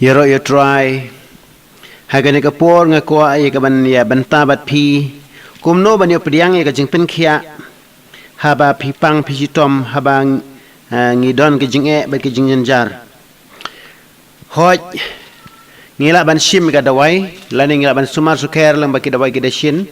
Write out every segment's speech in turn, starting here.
Yero yo try hagane ka por nga ko ay ka ban ya banta bat pi kumno ban yo priang ya ka jing pen khia haba pi pang pi tom habang ngidon ka jing e ba ka jing janjar hoj ngila ban shim ka dawai lani ngila ban sumar suker lang ba ki dawai ki deshin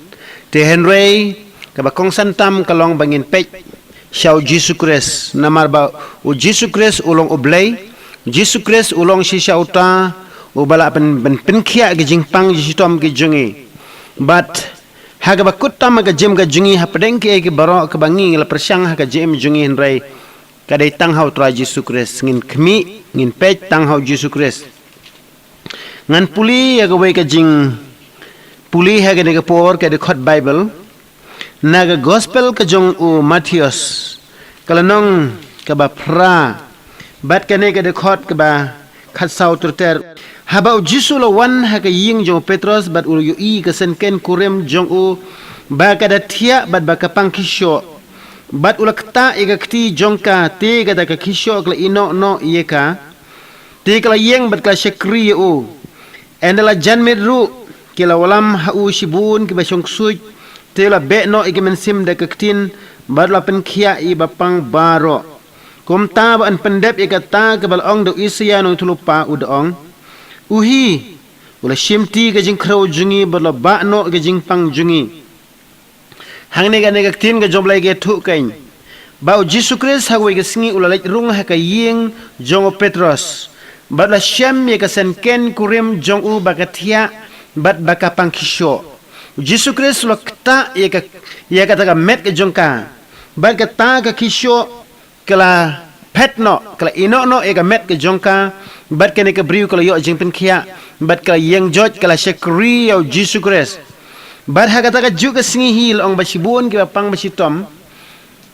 te henry ka ba kong santam kalong bangin pech Shau Jesus Christ namar ba u Jesus Christ ulong ublay Jesus Christ ulong si shauta u bala pen khia ge jingpang ji tom ge jungi but haga ba kutam ga jem ga jungi hapadeng ke ge baro ka bangi la persyang haga jem jungi henrai kadai tang hau tra Jesus Christ ngin khmi ngin pech tang hau Jesus Christ ngan puli ya ga wei ka jing puli haga ne ga por ka de khot Bible naga gospel ka jong u Matthias kalanong ka ba pra bat ka ne ka de khot ka ba khat sau ter haba u jisu lo wan ha ka ying jong Petros bat u yu i ka sen ken kurem jong u ba ka da thia bat ba ka pang kisho bat ulakta e ka kti jong ka te ka da ka kisho kla ino no ye ka te kala yeng bat ka shakri u endala janmit ru kila walam ha u shibun ki ba shong suj tela be no igemen sim de kaktin badla pen khia I bapang baro kum ta ban pendep ikata ke bal ong do isya no tulupa udong uhi ula shimti ke jing khro jungi badla ba no ke jing pang jungi hangne ga ne kaktin ke joblai ge thu kain ba Jesus Christ hagwe ke singi ula lek rung ha ka ying jong Petros badla shem ye ka sen ken kurim jong u bakatia bat baka pang kisho Jesus Christ lo kata ya kata ka met ke jongka bat kata ka kisho kala petno kala ino no e ka met ke jongka bat kene ka briu kala yo jing pen khia bat kala yeng joj kala shakri yo Jesus Christ bat ha kata ka ju ka singi hil ong basibun ki pang basitom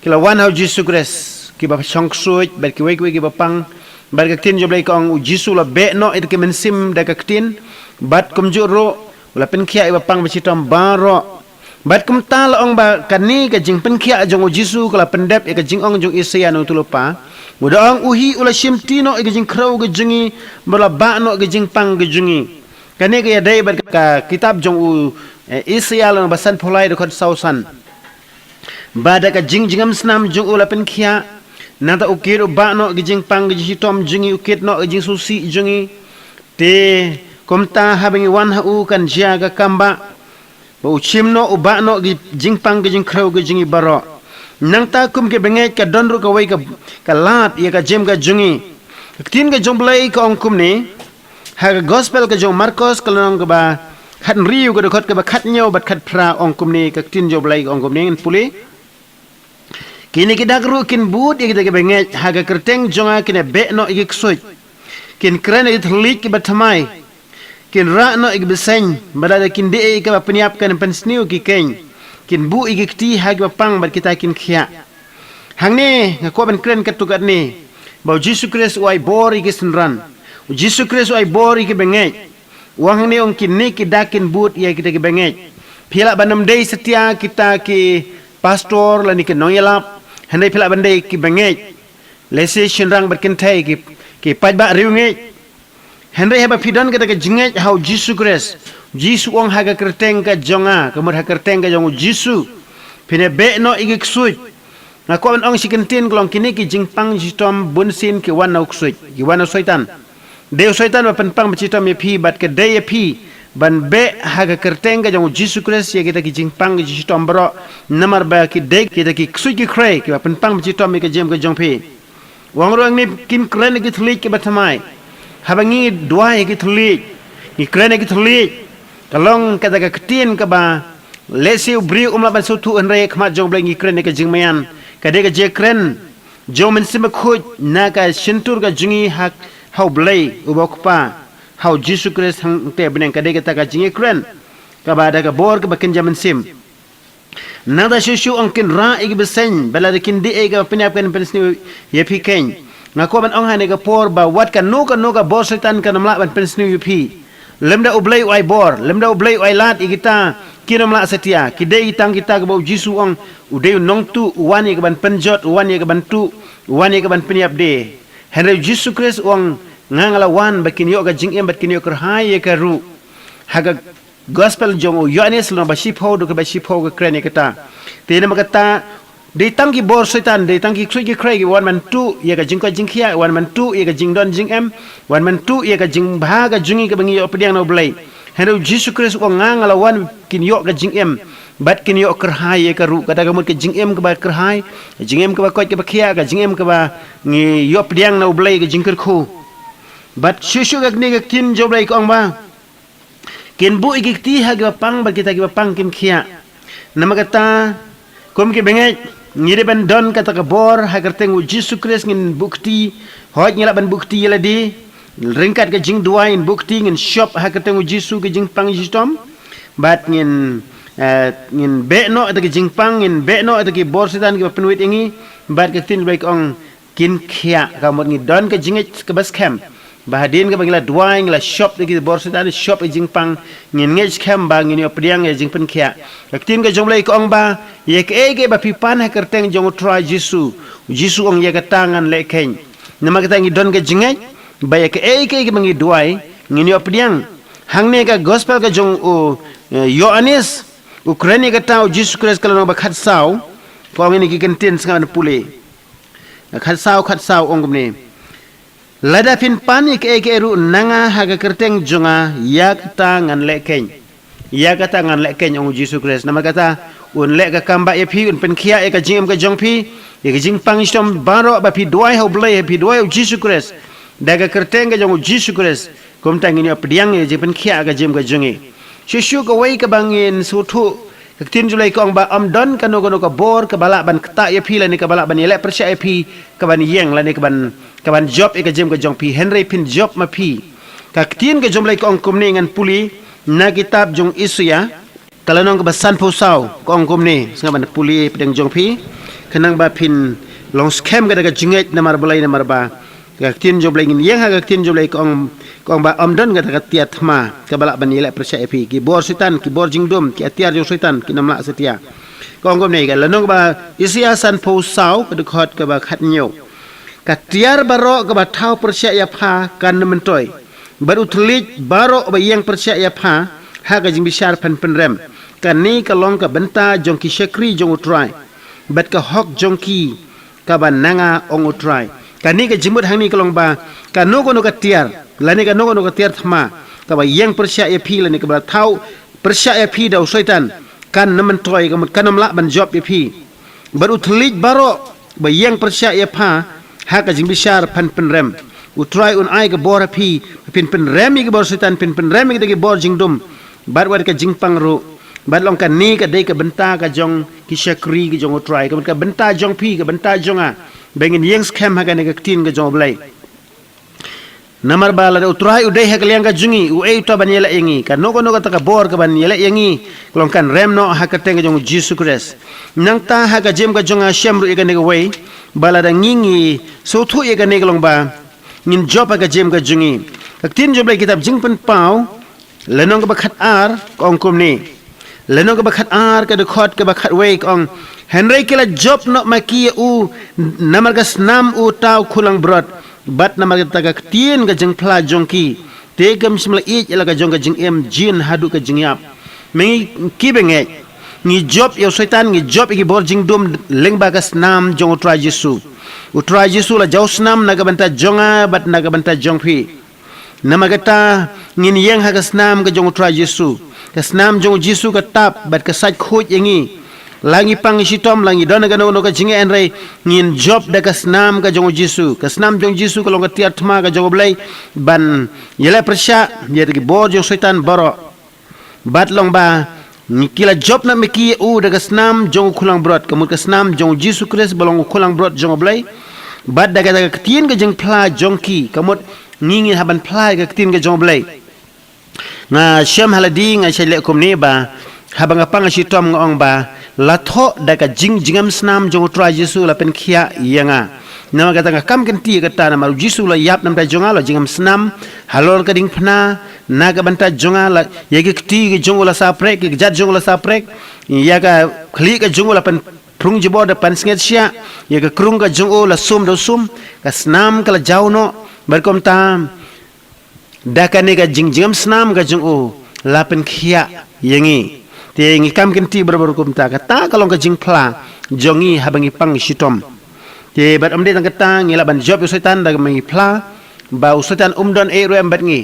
kala wan how Jesus Christ ki ba chong suj bat ki wei ki pang bat ka tin joblai ka ong Jesus la be no it ke men sim da ka tin bat kum juro wala pen khia iba pang basitom baro bat kum tal ong ba kani ka jing pen khia jong jisu kala pendep e ka jing ong jong isya no tulupa udang uhi ula shimtino e ka jing krau ga jungi bala ba no ga jing pang ga jungi kani ka ya dai bat ka kitab jong u isya lo basan pholai de khot sausan bada ka jing jingam snam jong ula pen khia nata ukir ba no ga jing pang ga jitom jungi ukit no ga jing susi jungi te komta habing wan ha u kan jaga kamba ba uchimno uba no gi jingpang gi jingkrau gi jingi baro nang ta kum ke bengej ka donru ka wei ka lat ye ka jem ga jungi tin ga jomblai ka ong kum ni ha ga gospel ka jong Marcos ka long ka ba khat riu ka khot ka ba khat nyau bat khat pra ong kum ni ka tin jomblai ong kum ni en puli kini ki dagru kin bud ye ka bengej ha ga kerteng jonga kine be no gi ksoj kin kren it lik ki batamai kin ra no ig beseng badada kin de ka peniap kan pensniu ki ken kin bu ig kti hag pang bad kita kin khia hangne nga ko ban kren katukat ni ba Jesus Christ wai bor ig sinran Jesus Christ wai bor ig bengej wang ni ong kin ni ki dakin but ye kita ki bengej phila banam dei setia kita ki pastor la ni ki noyalap handai phila bandai ki bengej lese shinrang bad kin thai ki paj ba riu ngej Henry haba fidan kata ke jingej how Jesus Christ Jesus ong haga kerteng ka jonga kamur haga kerteng ka jong Jesus pine be no igi ksuj na ko ong sikentin klong kini ki jingpang jitom bunsin ki wan ok suj ki wan soitan deu soitan ba penpang bichitom ye pi bat ke de ye pi ban be haga kerteng ka jong Jesus Christ ye kita ki jingpang jitom bro namar ba ki de kita ki ksuj ki kray ki ba penpang bichitom ke jem ka jong pi wang rong ni kin kren ki thlik ki batamai habangi dua ki thulik ni kren ki thulik kalong kata ka ketin ka ba lesi ubri umla ban sutu enre khmat jong bleng ki kren ka jingmayan ka de ka je kren jo men sim khoj na ka shintur ka jungi hak hau blai ubokpa hau Jesus Christ hang te beneng ka de ka ta ka jingi kren ka ba da ka bor ka bakin jaman sim nada shushu angkin ra ig besen bala de kin de ga pinap kan pensni ye pi ken ngako ban ong hane ka por ba wat kan no ka bor setan kan mla ban pensni ye pi lemda ublai wai bor lemda ublai wai lat igita kiram la setia kidei tang kita ka bau jisu ong udeu nong tu wani ka ban penjot wani ka ban tu wani ka ban peniap de henry Jesus Christ ong ngangalawan bakin yo ka jing em bakin yo kerhai ka ru haga gospel jong Yohanes lo ba shipho do ka ba shipho ka krene kata tena makata de tangki bor setan de tangki krui ki krei wan man tu ye ka jing ko jing khia wan man tu ye ka jing don jing em wan man tu ye ka jing bha ka jungi ka bangi yo pediang no blai hanu Jesus Christ ko ngangalawan kin yo ka jing em bat kin yo kerhai ye ka ru kata ka mut ka jing em ka ba kerhai jing em ka ba ko ka ba khia ka jing em ka ba ngi yo pediang no blai ka jing ker khu bat shushu ka ni ka tin jo blai ko ba kin bu ikti ha ga pang ba kita ga pang kim khia namakata kom ke bengai ngire ban don kata ka bor ha kerteng Jesus Christ ngin bukti hoj ngila ban bukti yela di ringkat ka jing duain bukti ngin shop ha kerteng Jesus ke jing pang jistom bat ngin be no ta ke jing pang ngin be no ta ke bor setan ke penuit ingi bat ke tin baik ong kin khia ka mot ngi don ka jing ke bas camp bahadin ka bangila duain la shop ta ke bor setan shop ke jing pang ngin ngej camp ba ngin yo pediang ye jing pen khia ka tin ka jomlai ko ong ba ye ke ba pipan ha kerteng jong tra Jesus ong ye ka tangan le ken nama kita ngi don ka jingai ba ye ke mangi duai ngin yo pediang hang ne ka gospel ka jong Yohanes Ukraine ka tau Jesus Christ kalau ba khat sau ko ngini ki kentin sangan pule khat sau ong gumne lada pin pani ke ru nanga ha ka kerteng jonga yak tangan le ken yak tangan le ken ong Jesus Christ nama kata un le ka kamba e phi un pen khia e ka jing ka jong phi e ka jing pang stom baro ba phi duai ho blai phi duai Jesus Christ daga kerteng ka jong Jesus Christ kom tang ni pediang e je pen khia ka jim ka jongi shishu ka wai ka bangin sutu ka tin julai ko ba am don ka no ka bor ka bala ban kta e phi la ni ka bala ban ele persya e phi ka ban yeng la ni ka ban job e ka jim ka jong phi Henry pin job ma phi ka tin ka jom lai ko kom ni ngan puli na kitab jong Isya kalau nong ke basan pusau ko ong kom ni sangat ban puli pedang jong phi kenang ba pin long scam ka daga jinget namar balai namar ba ka tin jom lai ngin yeng ha ka tin jom lai ko ong ba am don ka daga tiat ma ka bala ban ele persya e phi ki bor setan ki bor jingdom ki atiar jong setan ki namla setia ko ong kom ni ka lanong ba Isya san pusau ka dekhot ka ba khat nyau katiar baro ke batau persya ya pha kan mentoi baru telit baro ba yang persya ya pha ha ga jing bishar pen rem kan ni ka long ka benta jong ki shakri jong utrai bat ka hok jong ki ka ban nanga ong utrai kan ni ka jimut hang ni ka long ba ka no ka tiar la ni ka no ka tiar thma ka ba yang persya ya phi la ni ka batau persya ya phi dau syaitan kan mentoi ka mut kanam la ban job ya phi baru telit baro ba yang persya ya pha hak jing bishar pen rem utrai un ai ke bor phi pen rem ke bor setan pen rem ke bor jing dum bar war ka jing pang ru bar long kan ni ka dei ka benta ka jong ki shakri ki jong utrai ka benta jong phi ka benta jong a bengin yeng scam ha ka ne ka tin ka jong blai namar bala da utrai udai ha ka liang ka jungi u ei to ban yela yengi ka no ka ta bor ka ban yela yengi long kan rem no ha ka teng jong Jesus Christ nang ta ha ka jem ka jong a shem ru e ka ne ka wei bala da ngingi so thu ye ka ne long ba ngin job ka jem ka jungi ka tin job lai kitab jing pen pau lenong ka bakhat ar kong kum ni lenong ka bakhat ar ka de khot ka bakhat wei kong Henry kila job no maki u namar ka snam u tau khulang brot bat namar ka ka tin ka jing pla jongki te kam simla i ela ka jong ka jing em jin hadu ka jing yap mengi kibenge ni job yo setan ni job ki bor jing dum lengba ka snam jong utra Yesu la jau snam naga banta jonga bat naga banta jongphi namagata ngin yeng ha ka snam ka jong utra Yesu ka snam jong Yesu ka tap bat ka saj khoj yengi langi pang sitom langi don ga no ka jinge en rei ngin job da ka snam ka jong Yesu ka snam jong Yesu ka long ka tiat ma ka jong blai ban yela persya ye ki bor jong setan baro bat long ba nikila job na meki u daga snam jong khulang brot kamut ka snam jong Jesus Christ balong khulang brot jong blai bad daga tin ga jeng pla jong ki kamut ngingi haban pla ga tin ga jong blai nga syam haladi nga syle kum ne ba habang apang si tom ngong ba latho daga jingam snam jong tra Jesus la pen khia yanga nama kata nga kam kenti kata nama Jesus la yap nam ta jonga la jingam snam halor ka ding phna naga banta jonga la yegi kti ge jongola sa prek ge jat jongola sa prek yaga khli ka jongola pen prung jibo da pan snget sia yaga krung ka jongo la sum do sum ka snam kala jauno berkom tam dakane ka jingjam snam ka jung o lapen khia yangi te ngi kam kenti berkom ta kata kalong ka jing pla jongi habangi pang shitom te bat amde tang kata ngila ban job setan dag mangi pla ba setan umdon e ru embat ngi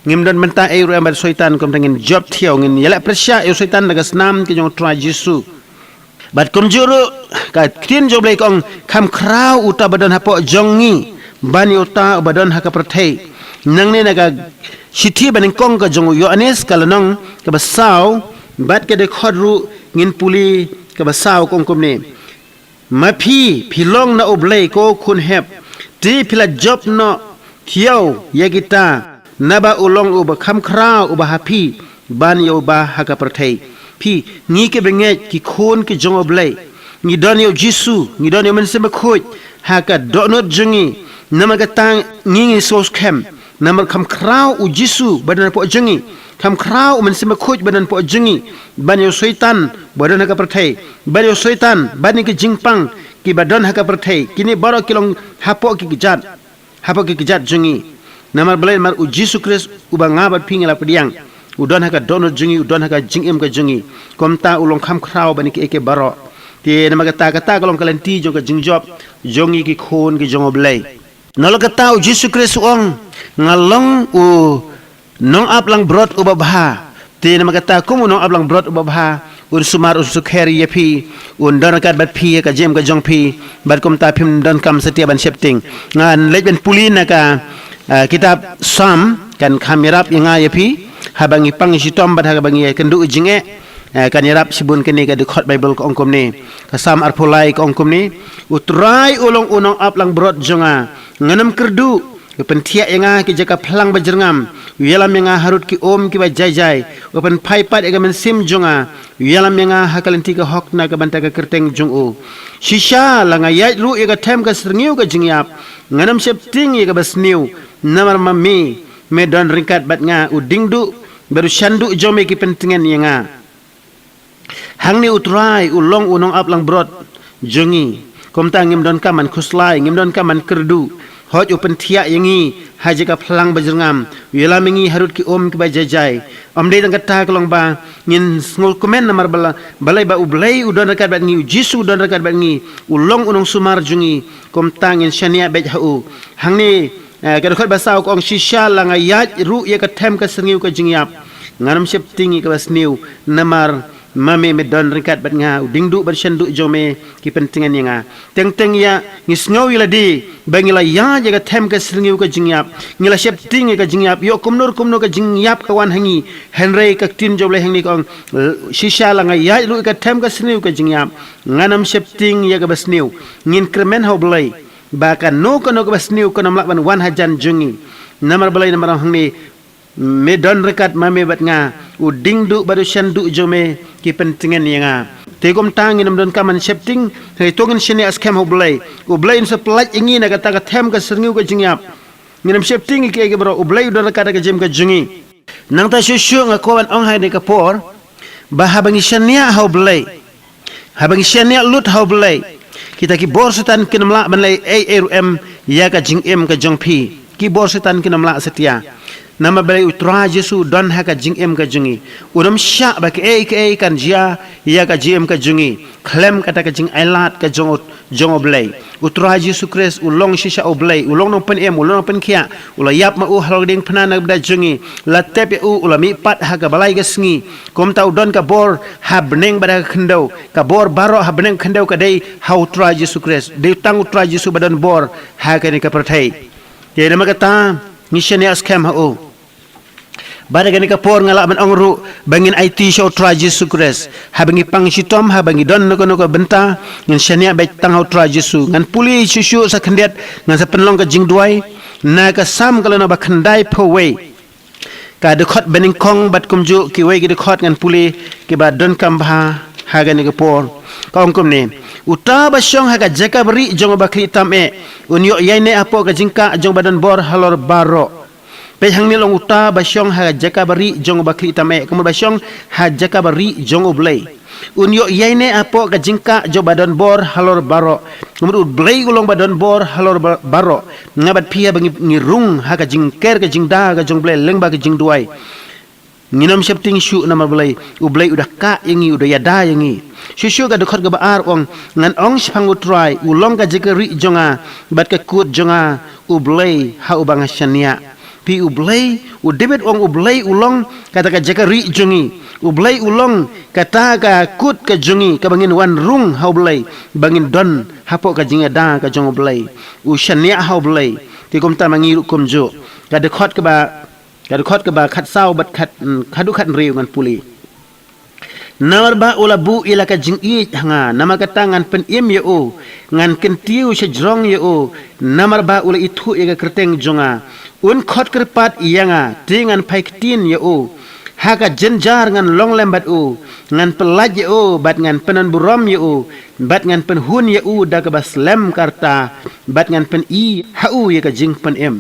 ngimdon menta e ru embat setan kom tangin job thiau ngin yala presya e setan dag snam ki jong tra jisu bat kom juru ka tin job le kong kham krau uta badan hapo jongi bani uta badan haka prathai nang ne naga sithi baning kong ka jong Yohanes kalanong ka basaw bat ke de khodru ngin puli ka basaw kong kom ne mapi philong na oblei ko khun hep ti phila job no thiau yagita naba ulong uba kham khrau uba hapi ban yo ba haka prathai phi ngi ke benge ki khon ki jong oblei ngi don yo jisu ngi don yo men se khoj haka donot jungi namaga tang ngi sos kem namar kham khrau u jisu badan po jungi kham khrau men se khoj badan po jungi ban yo syaitan badan haka prathai ban yo syaitan ban ki jingpang ki badan haka prathai kini baro kilong hapo ki kijat jungi namar belai mar u jisu kris uba ngabat pingala pediang udon haka donot jungi udon haka jingem ka jungi komta ulong kham khrau ban ki eke baro te namaga ta kata kalong kalanti jong ka jingjob jongi ki khon ki jongo belai nolo kata u jisu kris ong ngalong u nong aplang brot ubabha te namaga ta kum nong aplang brot ubabha un sumar un sukheri yapi un don kat bat phi ka jem ka jong phi bat kom ta phim don kam setia ban shepting ngan lej ben pulin ka kitab sam kan khamirap inga yapi habangi pang sitom bat habangi kendu jinge kan yarap sibun kene ka dekhot bible ko ongkom ni ka sam arpulai ko ongkom ni utrai ulong unong aplang brot jonga nganam kerdu pentia inga ki jaka plang bajrngam yalam inga harut ki om ki ba jai open phaipat ega men sim jonga yalam inga hakalanti ka hok na ka banta ka kerteng jongu shisha langa yai ru ega them ka srngiu ka jingyap nganam septing ega basniu namar mami me don ringkat bat nga udingdu baru syandu jome ki pentingan inga hangni utrai ulong unong aplang brot jongi komta ngim don kaman khuslai ngim don kaman kerdu hoj open thia yangi hajika plang bajrngam yela mengi harut ki om ki bajajai amde dang kata kolong ba ngin ngul komen namar balai ba ublai udon rakat bat ngi jisu udon rakat bat ngi ulong unong sumar jungi kom tangin shania bej hau hangni kadkhot basau kong shisha langa yat ru ye ka them ka sengiu ka jingyap nganam sep tingi ka basniu namar mame me don ringkat bat nga dingdu bersyandu jome ki pentingan nga teng ya ngisngau ila di bangila ya jaga them ka sringiu ka jingyap ngila sep ting ka jingyap yo kumnur ka jingyap kawan hangi henry ka tin joble hangi kong shisha langa ya lu ka them ka sringiu ka jingyap nganam sep ting ya ka basniu ngin kremen hoblai baka no ka basniu ka namlak ban wan hajan jungi namar balai namar hangi me don rekat mame bat nga udingdu baru syandu jome ki pentingan nga tegom tangin don kaman shepting he tongin shene askem oblai in supply ingi na kata ka them ka serngiu ka jingyap nginam shepting ki ke bro oblai don rekat ka jem ka jungi nang ta shushu nga kawan ong hai de ka por bahabangi shania oblai habangi shania lut oblai kita ki bor setan kinamla banlai ARM ya ka jingem ka jongpi ki bor setan kinamla setia nama balai utra Yesu don haka jingem ka jungi unam sya ba ke kan jia ya ka jim ka jungi klem kata ka jing ailat ka jong oblai utra Yesu Kris ulong shisha oblai ulong no pen ulong pen kia ulayap ma u haloding penana bda jungi la tepe u ulami pat haka balai ka sngi kom tau don ka bor habneng bada khendau ka bor baro habneng khendau ka dei hau utra Yesu Kris dei tang utra Yesu badan bor haka ni ka prathai te nama kata nishane askem hau bada gani ka por ngala ban ongru bangin IT show tra Yesu Kris habangi pang sitom habangi don no benta ngin shania bet tang tra Yesu ngan puli susu sa khendet ngan sa penlong ka jingduai na ka sam kala na ba khandai pawei ka dekhot bening kong bat kumju ki wei ki dekhot ngan puli ki ba don kam ba hagani ka por ka ongkom ne uta ba syong haga jaka beri jong ba kritam unyo yaine apo ka jingka jong badan bor halor baro pe hang ni long uta ba syong ha jaka bari jong bakri tame kemudian ba syong ha jaka bari jong oblai unyo yaine apo ka jingka jo badon bor halor baro umru blai ulong badon bor halor baro ngabat pia bangi ngirung ha ka jingker ka jingda ka jong blai lengba ka jingduai nginam septing syu nama blai udah ka yangi udah yada yangi syusyu ka dekhot ka baar ong ngan ong spangu try ulong ka jikeri jonga bat ka kut jonga ublai ha ubang syania pi ublai udebet ong ublai ulong kata ka jikeri jongi ublai ulong kata ka kut ka jongi ka bangin wan rung ha ublai bangin don hapo ka jingada ka jong ublai syania ha ublai ti kum ta mangiru kum jo ka dekhot ka ba khat sau bat khat khadu khat riu ngan puli namar ba ula bu ila ka jing i hanga nama kata ngan pen im ye o ngan kentiu sejrong ye o namar ba ula itu ye ka kerteng jonga un khot kerpat ianga tingan paiktin ye o haka jenjar ngan long lembat o ngan pelaj ye o bat ngan penan buram ye o bat ngan pen hun ye o da ka baslem karta bat ngan pen i hau ye ka jing pen im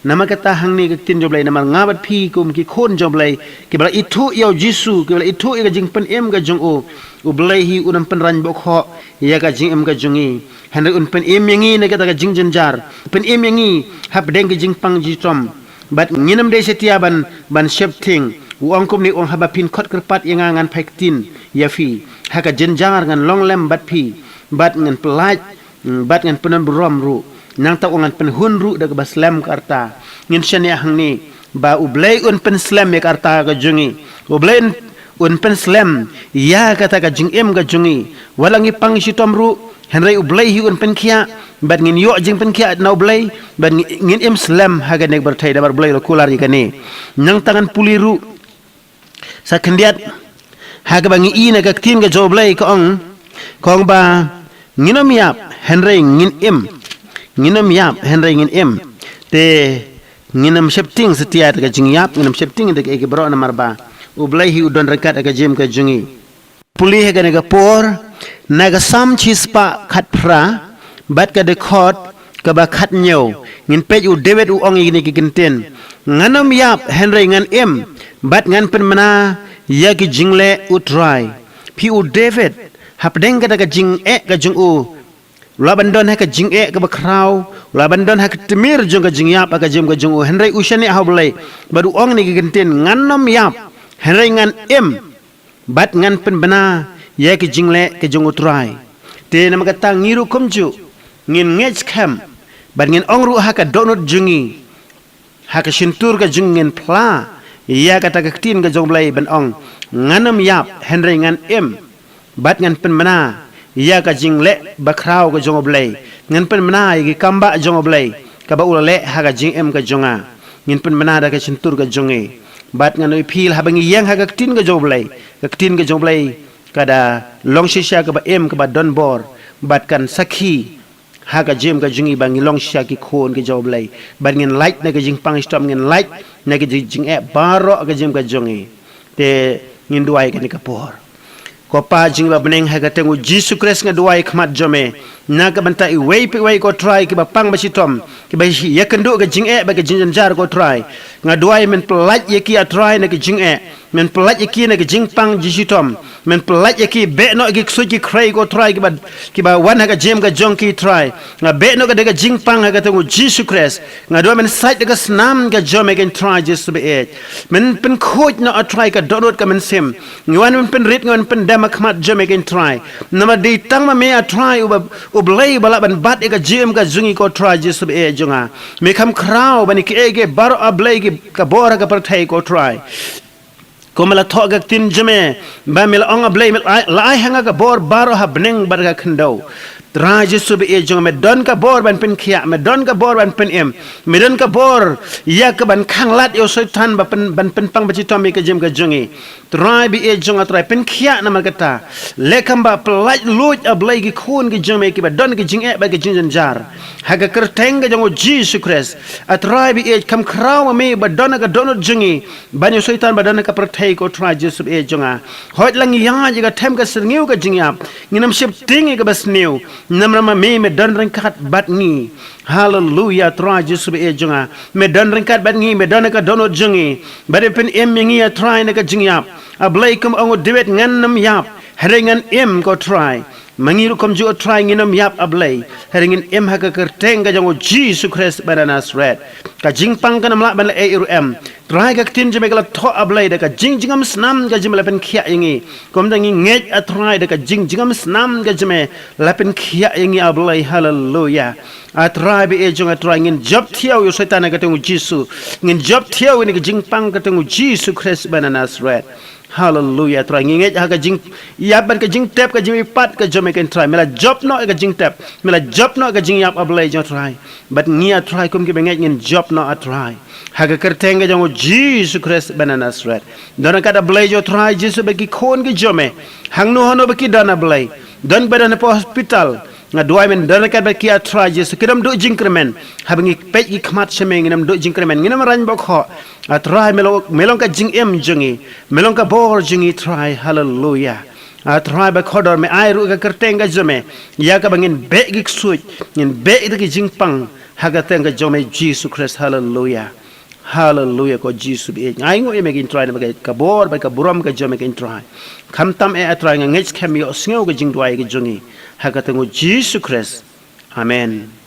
nama kata hang ni tin joblai nama ngabat phi kum ki khon joblai ki bala itu yo jisu ki bala itu ga jing pen em ga jong o ublai hi unam pen ran bok ho ya ga jing em ga jongi henry un pen em yangi ne kata ga jing jenjar pen em yangi hab deng ga jing pang ji tom bat nginam de setia ban shepting uang kum ni ong haba pin khot kerpat yang ngan paiktin ya fi ha ga jenjar ngan long lem bat phi bat ngan pelaj bat ngan penan buram ru nang ta ongan pen hunru da ba slam karta ngin shania hang ni ba ublai un pen slam me karta ga jungi ublai un pen slam ya kata ga jing em ga jungi walangi pang shitom ru henry ublai hi un pen khia bat ngin yo jing pen khia na ublai bat ngin em slam ha ga nek bar thai da bar ublai lo kulari ga ni nang tangan puliru sa kendiat ha ga bangi i na ga tin ga joblai ko ong ba nginom yap henry ngin em nginam yap henry ngin em te nginam shepting setiat ka jing yap nginam shepting de ke bro na marba ublai hi udon rekat ka jem ka jungi puli he ga por naga sam chispa khat phra bat ka de khot ka ba khat nyau ngin pe u debet u ong ni ki kinten nganam yap henry ngan em bat ngan pen mana ya ki jingle u try pi u david hap deng ka jing ka jung u Labandon ha ka jing ka bakraw labandon ha ka timir jong ka jing yap ka jem ka jong o henry ushani ha blai badu ong ni genten ngannom yap henry ngan em bat ngan pen bana ya ki jingle ka jong utrai te nam ka tang ngiru komju ngin ngech kham bat ngin ong ru ha ka donut jungi ha ka shintur ka jungen pla ya ka ta ka tin ka jong blai ban ong ngannom yap henry ngan em bat ngan pen bana ya ka jingle bakraw ka jong oblay ngan pen mana gi kamba jong oblay ka ba ulale ha ka jing em ka jonga ngin pen mana da ka sintur ka jonge bat ngan oi phil ha bangi yang ha ka tin ka jong oblay ka tin ka jong oblay kada long shisha ka ba em ka ba don bor bat kan sakhi ha ka jem ka jungi bangi long shisha ki khon ka jong oblay bat ngin light na ka jing pang stop ngin light na ka jing e baro ka jem ka jonge te ngin duai ka ni ka por ko pa jing ba beneng ha ka tengu jisu kres nga duai khmat jome na ka banta i wei pe wei ko try ki ba pang ba sitom ki ba ya kendu ka jing e ba ka jing jar ko try nga duai men pelat ye ki a try na ka jing e men pelat ye ki na ka jing pang jisitom men pelat ye ki be no ki su ki krai ko try ki ba wan ha ka jem ka jong ki try nga be no ka de ka jing pang ha ka tengu jisu kres nga duai men site ka snam ka jome ka try jisu be e men pen khoj no a try ka donot ka men sim ngwan men pen rit ngwan pen makmat jome ken try nama di tang ma me a try ublay bala ban bat e ka jem ka jungi ko try jesu e junga me kham kraw bani ki ege bar ablay ki ka bora ka par thai ko try ko mala tho ga tin jeme ba mel ong ablay mel lai hanga ka bor baro ha bneng bar ka khndo tra jesu be e junga me don ka bor ban pen khia me don ka bor ban pen em me don ka bor ya ka ban khang lat yo soitan ba pen ban pen pang ba chi tom ka jem ka jungi try be e junga try pen khia na ma kata lekam ba plaj luj ablay ki khun ki jome ki ba don ki jing e ba ki jing jar ha ka kerteng ga jango jesu christ a try be e kam kraw me ba don ka donot jungi ban yo soitan ba don ka perthai ko try jesu e junga hot lang ya ji ka them ka sirngiu ka jingya nginam ship ting ka bas new namrama me don ringkat bat ni hallelujah try jesu e junga me don ringkat bat ni me don ka donot jungi ba pen em ngi a try na ka jingya ablay kum ongo dewet nganam yap Haringan em ko try. Mangiru kom ju try nginam yap ablay. Haringin em haga kerteng ka jango Jesus Christ bananas red. Ka jingpang ka namla ban iru em. Try ka tin jeme kala to ablay da ka jingjingam snam ka jeme lapen khia ingi. Kom dangi ngej a try da ka jingjingam snam ka jeme lapen khia ingi ablay. Hallelujah. A try be e jong a try ngin job thiaw yo setan ka tengu Jesus. Ngin job thiaw ni ka jingpang ka tengu Jesus Christ bananas red. Hallelujah. Try nginget ha ka jing yaban ka jing tap ka jing pat ka jome kan try mela job no ka jing tap mela job no ka jing yap ablay jo try but ngia try kum ki benget ngin job no a try ha ka kerteng ka jango Jesus Christ bananas red don ka da blay jo try Jesus be ki kon ki jome hang no hono be ki dana blay don be dana hospital nga duai men dana ka be ki a try Jesus kidam do jingkremen ha bengi pe ki khmat semeng nginam do jingkremen nginam ran bok ho a try melong ka jing em jungi melong ka bor jungi try hallelujah a try ba khodor me ai ru ka kerteng ka jome ya ka bangin be gik suj ngin be ki jing pang ha ka teng ka jome Jesus Christ hallelujah hallelujah ko Jesus be ai ngo e me kin try na ba ka bor ba ka buram ka jome kin try kham tam e a try nga ngech khem yo sngo ka jing duai ka jungi ha ka teng Jesus Christ amen.